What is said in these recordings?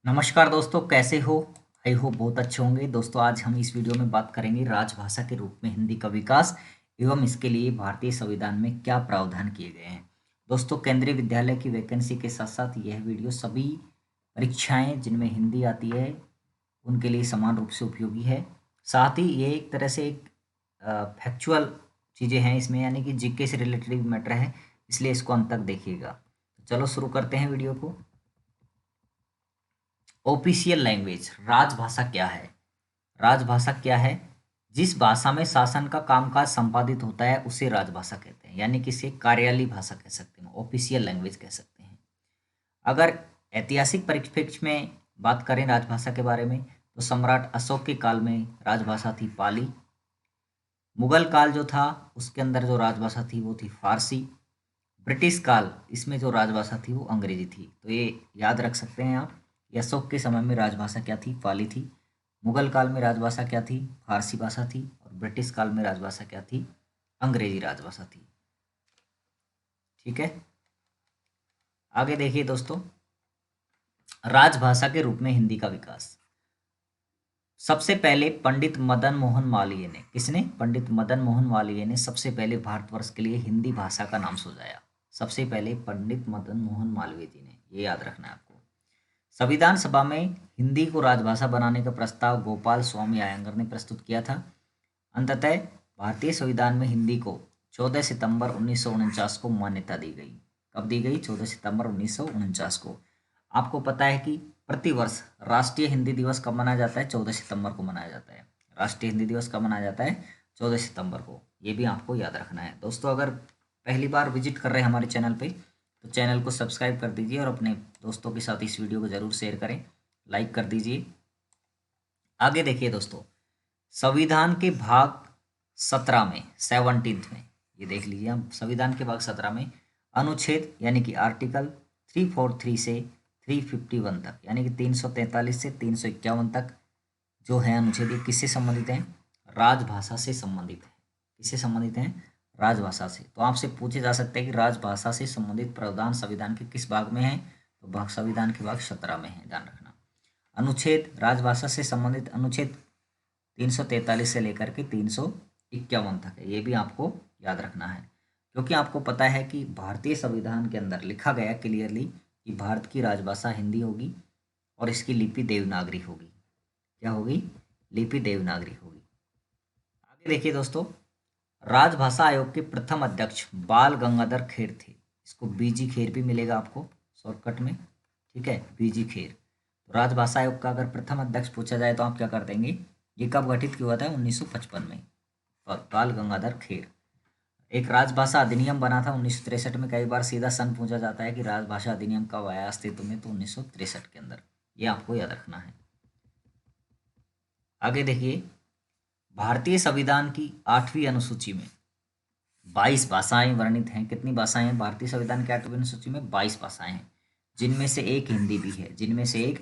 नमस्कार दोस्तों, कैसे हो? आई होप बहुत अच्छे होंगे। दोस्तों, आज हम इस वीडियो में बात करेंगे राजभाषा के रूप में हिंदी का विकास एवं इसके लिए भारतीय संविधान में क्या प्रावधान किए गए हैं। दोस्तों, केंद्रीय विद्यालय की वैकेंसी के साथ साथ यह वीडियो सभी परीक्षाएं जिनमें हिंदी आती है उनके लिए समान रूप से उपयोगी है। साथ ही ये एक तरह से एक फैक्चुअल चीज़ें हैं इसमें, यानी कि जीके से रिलेटेड मैटर है, इसलिए इसको अंत तक देखिएगा। तो चलो शुरू करते हैं वीडियो को। ऑफिशियल लैंग्वेज, राजभाषा क्या है? राजभाषा क्या है? जिस भाषा में शासन का कामकाज संपादित होता है उसे राजभाषा कहते हैं, यानी कि इसे कार्यालयी भाषा कह सकते हैं, ऑफिशियल लैंग्वेज कह सकते हैं। अगर ऐतिहासिक परिप्रेक्ष्य में बात करें राजभाषा के बारे में, तो सम्राट अशोक के काल में राजभाषा थी पाली। मुगल काल जो था उसके अंदर जो राजभाषा थी वो थी फारसी। ब्रिटिश काल इसमें जो राजभाषा थी वो अंग्रेजी थी। तो ये याद रख सकते हैं आप। अशोक के समय में राजभाषा क्या थी? पाली थी। मुगल काल में राजभाषा क्या थी? फारसी भाषा थी। और ब्रिटिश काल में राजभाषा क्या थी? अंग्रेजी राजभाषा थी। ठीक है, आगे देखिए दोस्तों, राजभाषा के रूप में हिंदी का विकास। सबसे पहले पंडित मदन मोहन मालवीय ने, किसने? पंडित मदन मोहन मालवीय ने सबसे पहले भारतवर्ष के लिए हिंदी भाषा का नाम सुझाया। सबसे पहले पंडित मदन मोहन मालवीय जी ने, ये याद रखना है आपको। संविधान सभा में हिंदी को राजभाषा बनाने का प्रस्ताव गोपाल स्वामी अयंगर ने प्रस्तुत किया था। अंततः भारतीय संविधान में हिंदी को 14 सितंबर 1949 को मान्यता दी गई। कब दी गई? 14 सितंबर 1949 को। आपको पता है कि प्रतिवर्ष राष्ट्रीय हिंदी दिवस कब मनाया जाता है? 14 सितंबर को मनाया जाता है। राष्ट्रीय हिंदी दिवस कब मनाया जाता है? 14 सितंबर को। ये भी आपको याद रखना है। दोस्तों, अगर पहली बार विजिट कर रहे हैं हमारे चैनल पे, तो चैनल को सब्सक्राइब कर दीजिए और अपने दोस्तों के साथ इस वीडियो को ज़रूर शेयर करें, लाइक कर दीजिए। आगे देखिए दोस्तों, संविधान के भाग 17 में, 17th में, ये देख लीजिए हम, संविधान के भाग 17 में अनुच्छेद यानी कि आर्टिकल 343 से 351 तक, यानी कि 343 से 351 तक जो है अनुच्छेद, ये किससे संबंधित हैं? राजभाषा से संबंधित है। किससे संबंधित हैं? राजभाषा से। तो आपसे पूछे जा सकते हैं कि राजभाषा से संबंधित प्रावधान संविधान के किस भाग में है? तो भाग संविधान के भाग 17 में है, ध्यान रखना। अनुच्छेद, राजभाषा से संबंधित अनुच्छेद 343 से लेकर के 351 तक है। ये भी आपको याद रखना है, क्योंकि आपको पता है कि भारतीय संविधान के अंदर लिखा गया क्लियरली कि भारत की राजभाषा हिंदी होगी और इसकी लिपि देवनागरी होगी। क्या होगी? लिपि देवनागरी होगी। आगे देखिए दोस्तों, राजभाषा आयोग के प्रथम अध्यक्ष बाल गंगाधर खेर थे। इसको बीजी खेर भी मिलेगा आपको शॉर्टकट में। ठीक है, बीजी खेर। तो राजभाषा आयोग का अगर प्रथम अध्यक्ष पूछा जाए तो आप क्या कर देंगे? ये कब गठित हुआ था? 1955 में। और बाल गंगाधर खेर। एक राजभाषा अधिनियम बना था 1963 में। कई बार सीधा सन पूछा जाता है कि राजभाषा अधिनियम कब आया अस्तित्व में, तो 1963 के अंदर। ये आपको याद रखना है। आगे देखिए, भारतीय संविधान की 8वीं अनुसूची में 22 भाषाएं वर्णित हैं। कितनी भाषाएं हैं? भारतीय संविधान की 8वीं अनुसूची में 22 भाषाएं हैं, जिनमें से एक हिंदी भी है। जिनमें से एक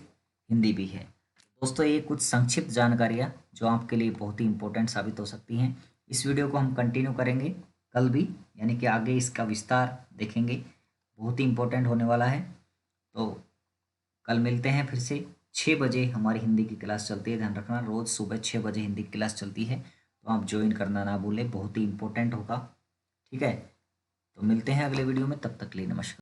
हिंदी भी है। दोस्तों, ये कुछ संक्षिप्त जानकारियाँ जो आपके लिए बहुत ही इंपॉर्टेंट साबित हो सकती हैं। इस वीडियो को हम कंटिन्यू करेंगे कल भी, यानी कि आगे इसका विस्तार देखेंगे। बहुत ही इंपॉर्टेंट होने वाला है। तो कल मिलते हैं फिर से। 6 बजे हमारी हिंदी की क्लास चलती है, ध्यान रखना। रोज़ सुबह 6 बजे हिंदी की क्लास चलती है, तो आप ज्वाइन करना ना भूलें, बहुत ही इंपॉर्टेंट होगा। ठीक है, तो मिलते हैं अगले वीडियो में। तब तक के लिए नमस्कार।